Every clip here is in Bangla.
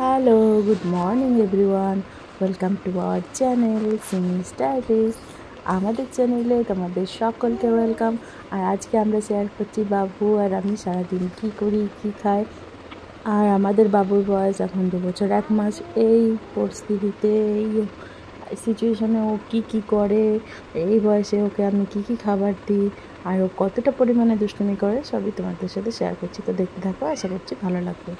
Hello, good morning everyone. Welcome to our channel Simi's diaries. আমাদের চ্যানেলে তোমাদের সকলকে ওয়েলকাম। আর আজকে আমরা শেয়ার করছি বাবু আর আমি সারাদিন কী করি, কী খাই। আর আমাদের বাবুর বয়স এখন 2 বছর 1 মাস। এই পরিস্থিতিতে, এই সিচুয়েশনে ও কী করে, এই বয়সে ওকে আমি কী খাবার দিই, আর ও কতটা পরিমাণে দুষ্টুমি করে, সবই তোমাদের সাথে শেয়ার করছি। তো দেখতে থাকো, আশা করছি ভালো লাগবে।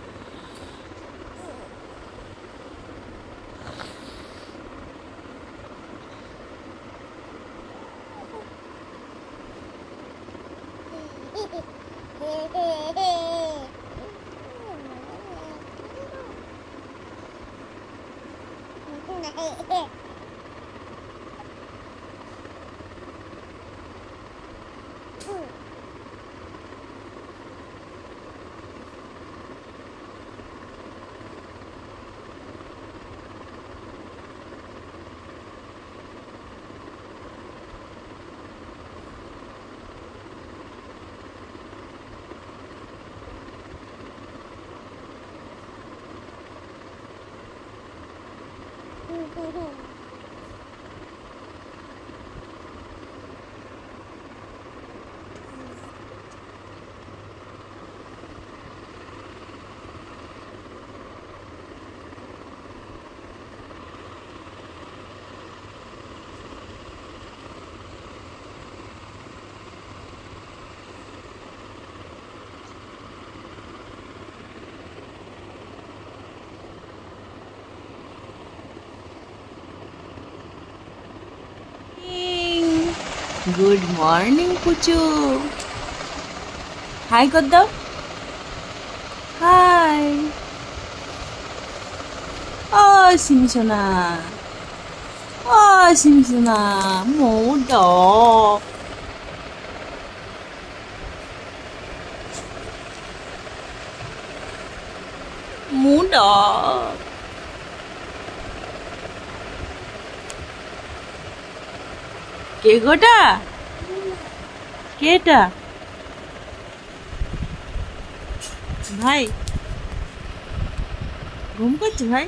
গুড মর্নিং পুচু, হাই কর দাও। হাই। ও সিমি সোনা, ও সিমি সোনা, মুড মুড কে গোটা, কেটা ভাই, ঘুম পাচ্ছে ভাই?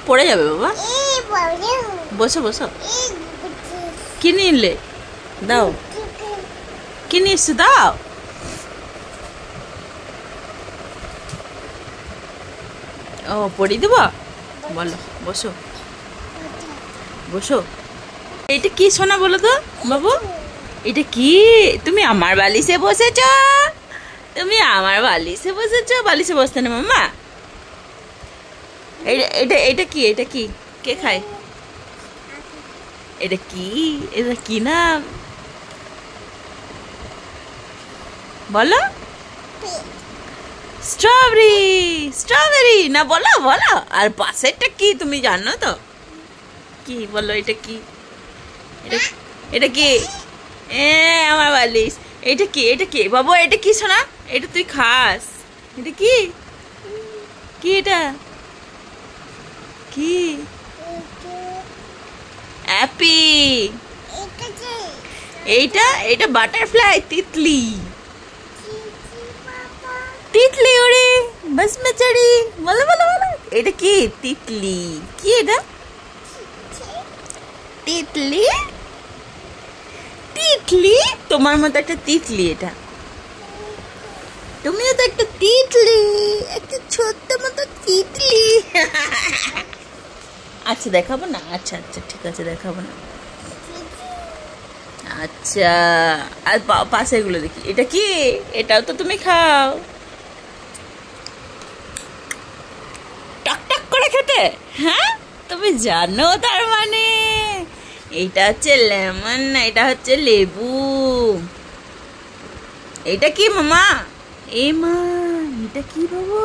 পড়ে যাবে বাবা, বসো বসো। কি নিলে দাও, কি নিয়েছো দাও। ও পড়ি দেব, বলো বসো বসো। এটা কি সোনা বলো তো বাবু, এটা কি? তুমি আমার বালিশে বসেছ, তুমি আমার বালিশে বসেছ। বালিশে বসতে না মাম্মা। এটা এটা কি, এটা কি, কে খায়? এটা কি, এটা কি নাম বলো? স্ট্রবেরি, স্ট্রবেরি না, বলো বলো। আর পাশেরটা কি তুমি জানো তো? কি বলো, এটা কি? এটা এটা কি? আমার বালিশ। এটা কি, এটা কি বাবু, এটা কি শোনা? এটা তুই খাস? এটা কি, কি এটা কি? অ্যাপি। এইটা, এটা বাটারফ্লাই, তিতলি। তিতলি ওরে বাস মে চড়ি, বলো বলো বলো। এটা কি? তিতলি। কি এটা? তিতলি, তিতলি। তোমার মতো একটা তিতলি এটা। তুমিও তো একটা তিতলি, একটা ছোট্ট মতো তিতলি। আচ্ছা দেখাবো না, আচ্ছা আচ্ছা ঠিক আছে দেখাবো না। আচ্ছা, আর পাশে এগুলো দেখি, এটা কি? এটাও তো তুমি খাও, টক টক করে খেতে। হ্যাঁ, তুমি জানো তার মানে। এইটা হচ্ছে লেমন, না এটা হচ্ছে লেবু। এটা কি মামা? এ মা, এটা কি বাবু?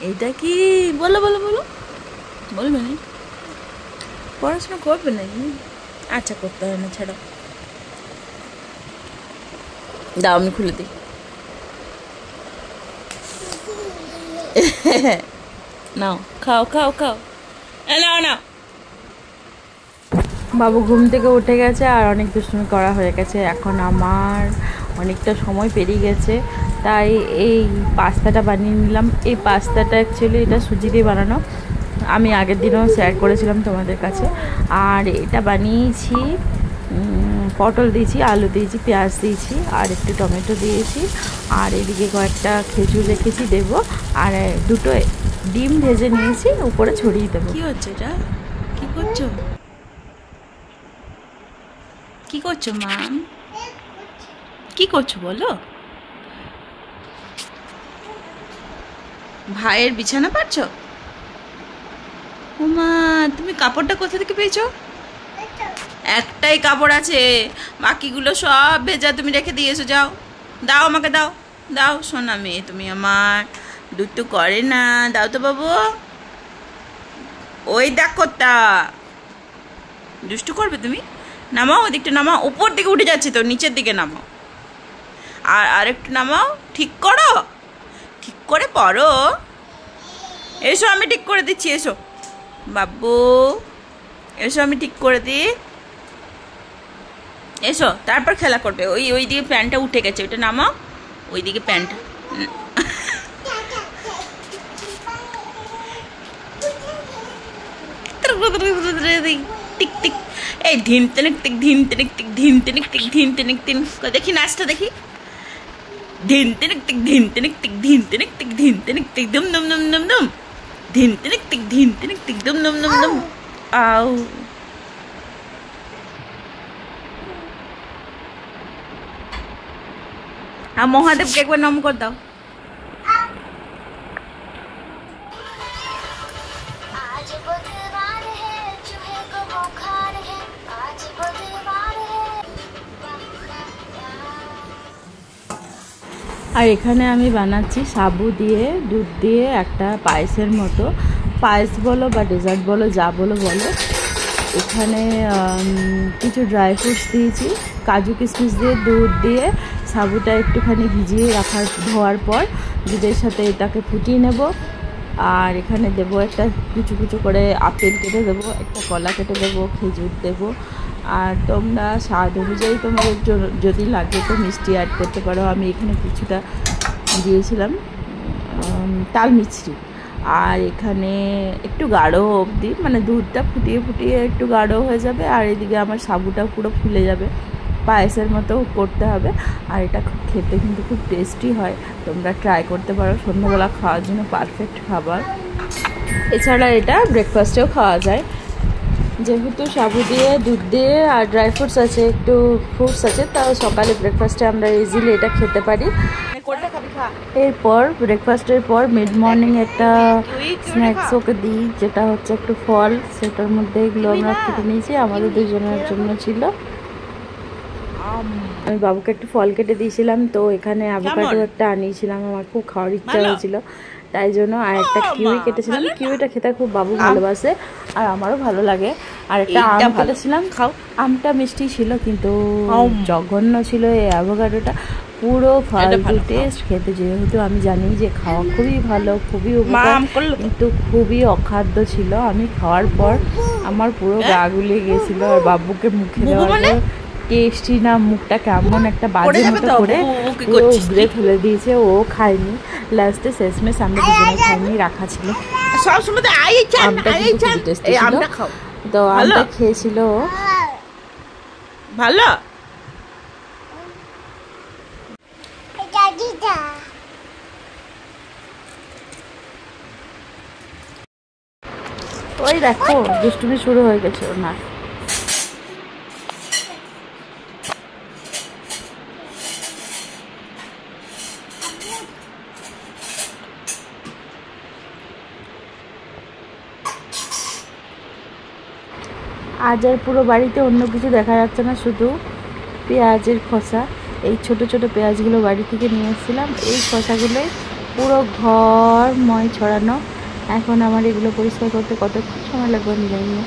এটা কি? বলো বলো বলো। বলবে না? পড়াশোনা করবে নাকি? আচ্ছা, করতে হয় না, ছাড়ো। দাও আমি খুলে দিই। নাও, খাও খাও খাও, নাও নাও। বাবু ঘুম থেকে উঠে গেছে আর অনেক দুষ্টুমি করা হয়ে গেছে। এখন আমার অনেকটা সময় পেরিয়ে গেছে, তাই এই পাস্তাটা বানিয়ে নিলাম। এই পাস্তাটা অ্যাকচুয়ালি এটা সুজি দিয়ে বানানো, আমি আগের দিনও শেয়ার করেছিলাম তোমাদের কাছে। আর এটা বানিয়েছি, পটল দিয়েছি, আলু দিয়েছি, পেঁয়াজ দিয়েছি, আর একটু টমেটো দিয়েছি, আর এদিকে কয়েকটা খেজুর রেখেছি দেবো, আর দুটো ডিম ভেজে নিয়েছি, উপরে ছড়িয়ে দেবো। কি হচ্ছে এটা? কি করছো? কি করছো মাম? কি করছো বলো? ভাইয়ের বিছানা পাচ্ছো? ওমা, তুমি কাপড়টা কোথা থেকে পেয়েছো? একটাই কাপড় আছে, বাকিগুলো সব ভেজা তুমি রেখে দিয়েছো। যাও, দাও আমাকে, দাও দাও। শোনা মেয়ে তুমি আমার, দুটো করে না, দাও তো বাবু। ওই দেখো, তা দুষ্টু করবে তুমি। নামাও, ওদিকটা নামাও, উপর দিকে উঠে যাচ্ছে তো, নিচের দিকে নামাও। আর আরেকটু নামাও, ঠিক করো, ঠিক করে পড়ো। এসো, আমি ঠিক করে দিচ্ছি, এসো বাবু, এসো, আমি ঠিক করে দিই। এসো, তারপর খেলা করবে। ওই দিকে প্যান্টটা উঠে গেছে, ওইটা নামাও, ওই দিকে প্যান্টটা। টিক টিক, এই ধিম তিনিক টিক, ধিম তিনিক টিক, ধিম তিনিক টিক, ধিম তিনিক তিন। দেখি নাচটা দেখি। ধিম তিনিক টিক, ধিম তিনিক টিক, ধিম তিনিক টিক, ধিম তিনিক টিক, দুম দুম দুম দুম দুম। ধিম তিনিক টিক, ধিম তিনিক টিক, দুম দুম দুম দুম। আউ। আর মহাদেবকে একবার নম করে দাও। আর এখানে আমি বানাচ্ছি সাবু দিয়ে, দুধ দিয়ে একটা পায়েসের মতো। পায়েস বলো বা ডেজার্ট বলো, যা বলো বলো। এখানে কিছু ড্রাই ফ্রুটস দিয়েছি, কাজু কিশমিশ দিয়ে, দুধ দিয়ে, সাবুটা একটুখানি ভিজিয়ে রাখার, ধোয়ার পর দুধের সাথে এটাকে ফুটিয়ে নেব। আর এখানে দেবো একটা কুচু কুচু করে আপেল কেটে দেবো, একটা কলা কেটে দেবো, খেজুর দেবো। আর তোমরা স্বাদ অনুযায়ী তোমাদের যদি লাগে তো মিষ্টি অ্যাড করতে পারো। আমি এখানে কিছুটা দিয়েছিলাম তাল মিছরি। আর এখানে একটু গাঢ় অবধি, মানে দুধটা ফুটিয়ে ফুটিয়ে একটু গাঢ় হয়ে যাবে, আর এদিকে আমার সাবুটা পুরো ফুলে যাবে। পায়েসের মতো করতে হবে। আর এটা খেতে কিন্তু খুব টেস্টি হয়, তোমরা ট্রাই করতে পারো। সন্ধ্যাবেলা খাওয়ার জন্য পারফেক্ট খাবার। এছাড়া এটা ব্রেকফাস্টেও খাওয়া যায়, যেহেতু সাবু দিয়ে, দুধ দিয়ে আর ড্রাই ফ্রুটস আছে, একটু ফ্রুটস আছে, তাও সকালে ব্রেকফাস্টে আমরা ইজিলি এটা খেতে পারি। এরপর ব্রেকফাস্টের পর মিড মর্নিং একটা স্ন্যাক্স ওকে দিই, যেটা হচ্ছে একটু ফল। সেটার মধ্যে এগুলো আমরা কেটে নিয়েছি, আমাদের দুজনের জন্য ছিল। আমি বাবুকে একটু ফল কেটে দিয়েছিলাম, তো এখানে অ্যাভোকাডো একটা আনিয়েছিলাম, আমার খুব খাওয়ার ইচ্ছা হয়েছিল, তাই জন্য। আর একটা কিউই কেটেছিলাম, কিউইটা খেতে খুব বাবু ভালোবাসে আর আমারও ভালো লাগে। আর একটা আম কেটেছিলাম, খাও। আমটা মিষ্টি ছিল কিন্তু জঘন্য ছিল এই অ্যাভোকাডোটা, পুরো ফালতু টেস্ট খেতে। যেহেতু আমি জানি যে খাওয়া খুবই ভালো, খুবই উপকার, কিন্তু খুবই অখাদ্য ছিল। আমি খাওয়ার পর আমার পুরো গা গুলিয়ে গেছিলো, আর বাবুকে মুখে দেওয়ার পর টেস্টি না, মুখটা কেমন একটা বাজে মতো করে পুরো উগড়ে ফেলে দিয়েছে। ও খায়নি, লাস্টে শেষমেশ আমরা দুজনে খাইনি, রাখা ছিল। আমটা কিন্তু খুবই টেস্টি ছিল, তো আমটা খেয়েছিল ভালো। ওই দেখো দুষ্টুমি শুরু হয়ে গেছে ওনার। আজ আর পুরো বাড়িতে অন্য কিছু দেখা যাচ্ছে না, শুধু পেঁয়াজের খোসা। এই ছোট ছোট পেঁয়াজগুলো বাড়ি থেকে নিয়ে এসেছিলাম। এই শশাগুলোই পুরো ঘরময় ছড়ানো। এখন আমার এগুলো পরিষ্কার করতে কতক্ষণ সময় লাগবে আমি জানি না।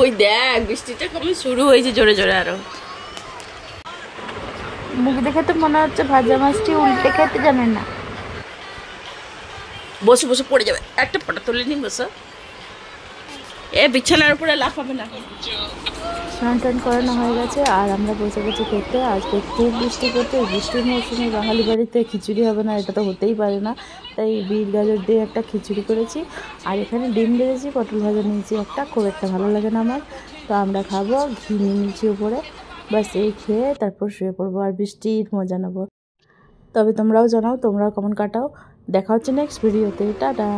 ওই দেখ বৃষ্টিটা কেমন শুরু হয়েছে জোরে জোরে আরো। মুখ দেখে তো মনে হচ্ছে ভাজা মাছটি উল্টে খেতে জানে না। বসে বসে পড়ে যাবে, একটা ফটো তুলে নি বসে। এ বিছানার উপরে লাফাবে না। স্নান টান করানো হয়ে গেছে আর আমরা বসে গেছি খেতে। আজকে খুব বৃষ্টি করতে, বৃষ্টির মৌসুমে বাঙালি বাড়িতে খিচুড়ি হবে না এটা তো হতেই পারে না। তাই বিট গাজর দিয়ে একটা খিচুড়ি করেছি আর এখানে ডিম ভেজেছি, পটল ভাজা নিয়েছি একটা, খুব একটা ভালো লাগে না আমার। তো আমরা খাবো, ঘি নিয়ে নিয়েছি উপরে, বাস এই খেয়ে তারপর শুয়ে পড়বো আর বৃষ্টির মজা নেবো। তবে তোমরাও জানাও তোমরাও কেমন কাটাও। দেখা হচ্ছে নেক্সট ভিডিওতে, টাটা।